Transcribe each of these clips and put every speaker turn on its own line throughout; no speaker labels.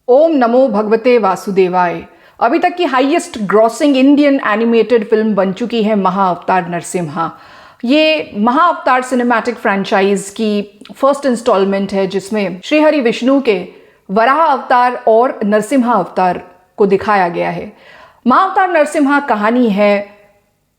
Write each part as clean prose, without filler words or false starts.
ओम नमो भगवते वासुदेवाय। अभी तक की highest grossing Indian animated film बन चुकी है महाअवतार नरसिम्हा। ये महाअवतार सिनेमैटिक फ्रेंचाइज की फर्स्ट इंस्टॉलमेंट है जिसमें श्री हरि विष्णु के वराह अवतार और नरसिम्हा अवतार को दिखाया गया है। महाअवतार नरसिम्हा कहानी है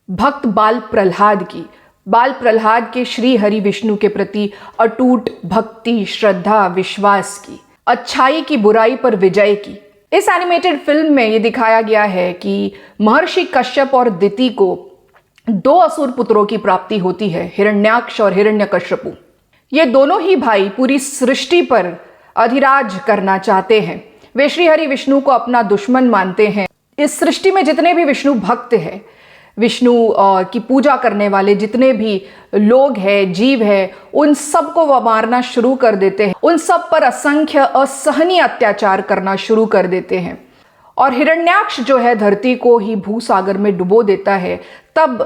भक्त बाल प्रहलाद की। बाल प्रहलाद के श्री हरि विष्णु के प्रति अटूट भक्ति, श्रद्धा, विश्वास की, अच्छाई की बुराई पर विजय की। इस एनिमेटेड फिल्म में ये दिखाया गया है कि महर्षि कश्यप और दिति को दो असुर पुत्रों की प्राप्ति होती है, हिरण्याक्ष और हिरण्यकश्यपु। ये दोनों ही भाई पूरी सृष्टि पर अधिराज करना चाहते हैं। वे श्री हरि विष्णु को अपना दुश्मन मानते हैं। इस सृष्टि में जितने भी विष्णु भक्त हैं, विष्णु की पूजा करने वाले जितने भी लोग हैं, जीव हैं, उन सबको वह मारना शुरू कर देते हैं। उन सब पर असंख्य असहनीय अत्याचार करना शुरू कर देते हैं। और हिरण्याक्ष जो है धरती को ही भूसागर में डुबो देता है। तब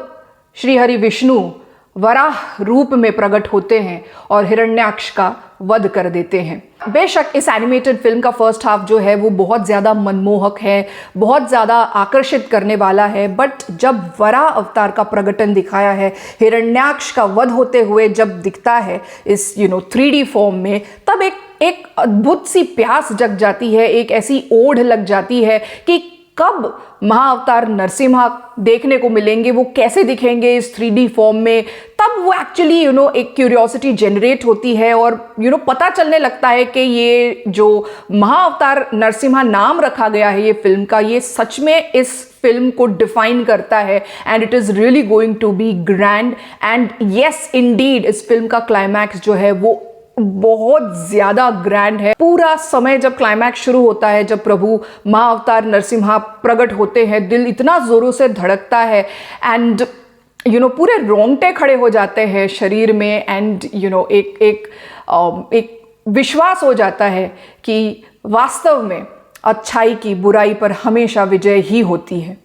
श्री हरि विष्णु वराह रूप में प्रकट होते हैं और हिरण्याक्ष का वध कर देते हैं। बेशक इस एनिमेटेड फिल्म का फर्स्ट हाफ जो है वो बहुत ज़्यादा मनमोहक है, बहुत ज़्यादा आकर्षित करने वाला है, बट जब वराह अवतार का प्रकटन दिखाया है, हिरण्याक्ष का वध होते हुए जब दिखता है इस 3D फॉर्म में, तब एक अद्भुत सी प्यास जग जाती है, एक ऐसी ओढ़ लग जाती है कि कब महाअवतार नरसिम्हा देखने को मिलेंगे, वो कैसे दिखेंगे इस 3D फॉर्म में। तब वो एक्चुअली एक क्यूरियोसिटी जनरेट होती है और पता चलने लगता है कि ये जो महाअवतार नरसिम्हा नाम रखा गया है ये फिल्म का, ये सच में इस फिल्म को डिफाइन करता है and it is really going to be grand. And yes indeed, इस फिल्म का क्लाइमैक्स जो है वो बहुत ज्यादा ग्रैंड है। पूरा समय जब क्लाइमैक्स शुरू होता है, जब प्रभु महाअवतार नरसिम्हा प्रकट होते हैं, दिल इतना जोरों से धड़कता है एंड पूरे रोंगटे खड़े हो जाते हैं शरीर में एंड एक विश्वास हो जाता है कि वास्तव में अच्छाई की बुराई पर हमेशा विजय ही होती है।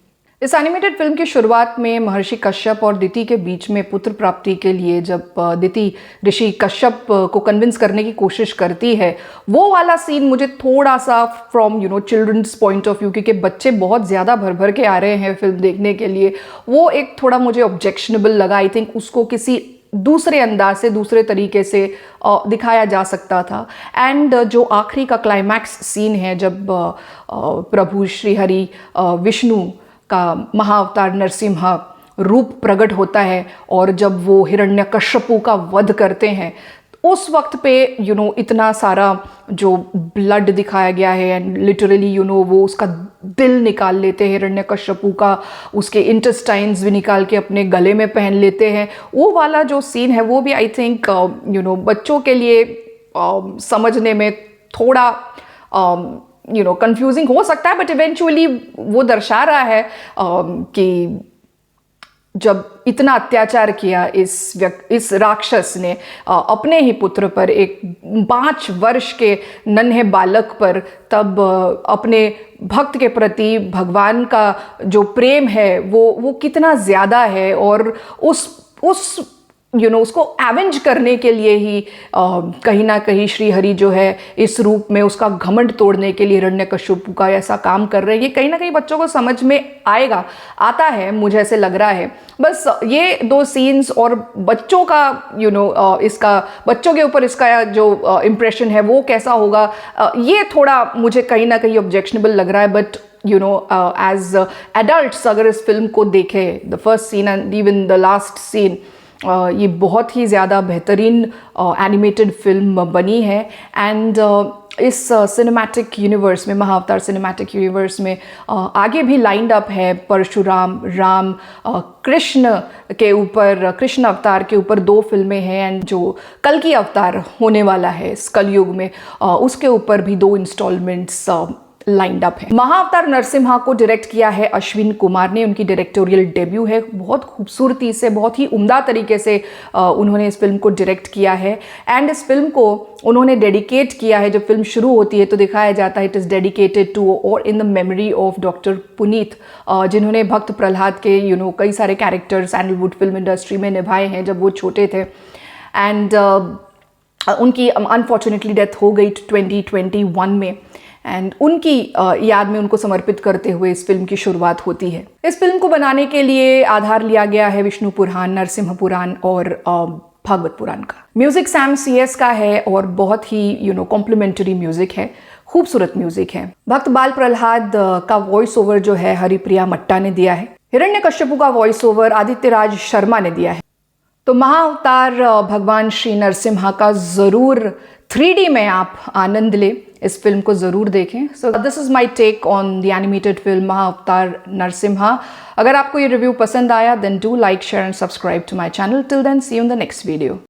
इस एनिमेटेड फिल्म की शुरुआत में महर्षि कश्यप और दिति के बीच में पुत्र प्राप्ति के लिए जब दिति ऋषि कश्यप को कन्विंस करने की कोशिश करती है, वो वाला सीन मुझे थोड़ा सा from children's point of view, क्योंकि बच्चे बहुत ज़्यादा भर भर के आ रहे हैं फिल्म देखने के लिए, वो एक थोड़ा मुझे ऑब्जेक्शनेबल लगा। आई थिंक उसको किसी दूसरे अंदाज से, दूसरे तरीके से दिखाया जा सकता था। एंड जो आखिरी का क्लाइमैक्स सीन है जब प्रभु श्री हरि विष्णु का महाअवतार नरसिम्हा रूप प्रकट होता है और जब वो हिरण्यकश्यपु का वध करते हैं, उस वक्त पे इतना सारा जो ब्लड दिखाया गया है एंड लिटरली वो उसका दिल निकाल लेते हैं हिरण्यकश्यपु का, उसके इंटेस्टाइन्स भी निकाल के अपने गले में पहन लेते हैं। वो वाला जो सीन है वो भी आई थिंक बच्चों के लिए समझने में थोड़ा कंफ्यूजिंग हो सकता है, बट इवेंचुअली वो दर्शा रहा है कि जब इतना अत्याचार किया इस राक्षस ने अपने ही पुत्र पर, एक 5 वर्ष के नन्हे बालक पर, तब अपने भक्त के प्रति भगवान का जो प्रेम है वो कितना ज़्यादा है और उस उसको एवेंज करने के लिए ही कहीं ना कहीं श्री हरि जो है इस रूप में उसका घमंड तोड़ने के लिए हिरण्यकश्यपु का ऐसा काम कर रहे हैं। ये कहीं ना कहीं बच्चों को समझ में आता है, मुझे ऐसे लग रहा है। बस ये 2 सीन्स और बच्चों का इसका बच्चों के ऊपर इसका जो इम्प्रेशन है वो कैसा होगा, ये थोड़ा मुझे कहीं ना कहीं ऑब्जेक्शनेबल लग रहा है। बट एज एडल्ट्स अगर इस फिल्म को देखें, the first scene and even the last scene, ये बहुत ही ज़्यादा बेहतरीन एनिमेटेड फिल्म बनी है। एंड इस सिनेमैटिक यूनिवर्स में, महाअवतार सिनेमैटिक यूनिवर्स में आगे भी लाइंड अप है परशुराम, राम, कृष्ण के ऊपर, कृष्ण अवतार के ऊपर 2 फिल्में हैं एंड जो कल्कि अवतार होने वाला है इस कलयुग में, उसके ऊपर भी 2 इंस्टॉलमेंट्स लाइंड अप है। महाअवतार नरसिम्हा को डायरेक्ट किया है अश्विन कुमार ने, उनकी डायरेक्टोरियल डेब्यू है। बहुत खूबसूरती से, बहुत ही उम्दा तरीके से उन्होंने इस फिल्म को डायरेक्ट किया है एंड इस फिल्म को उन्होंने डेडिकेट किया है। जब फिल्म शुरू होती है तो दिखाया जाता है इट इज़ डेडिकेटेड टू और in the memory of doctor Puneet, जिन्होंने भक्त प्रहलाद के कई सारे कैरेक्टर्स सैंडलवुड फिल्म इंडस्ट्री में निभाए हैं जब वो छोटे थे। एंड उनकी अनफॉर्चुनेटली डेथ हो गई 2021 में। एंड उनकी याद में उनको समर्पित करते हुए इस फिल्म की शुरुआत होती है। इस फिल्म को बनाने के लिए आधार लिया गया है विष्णु पुराण, नरसिम्हा पुराण और भागवत पुराण का। म्यूजिक सैम CS का है और बहुत ही कॉम्प्लीमेंट्री म्यूजिक है, खूबसूरत म्यूजिक है। भक्त बाल प्रहलाद का वॉइस ओवर जो है हरिप्रिया मट्टा ने दिया है। हिरण्यकश्यपु का वॉइस ओवर आदित्य राज शर्मा ने दिया है। तो महाअवतार भगवान श्री नरसिम्हा का ज़रूर 3D में आप आनंद लें, इस फिल्म को ज़रूर देखें। So this is my take on the animated film Mahavatar Narasimha. अगर आपको ये रिव्यू पसंद आया then do like, share and subscribe to my channel. Till then see you in the next video.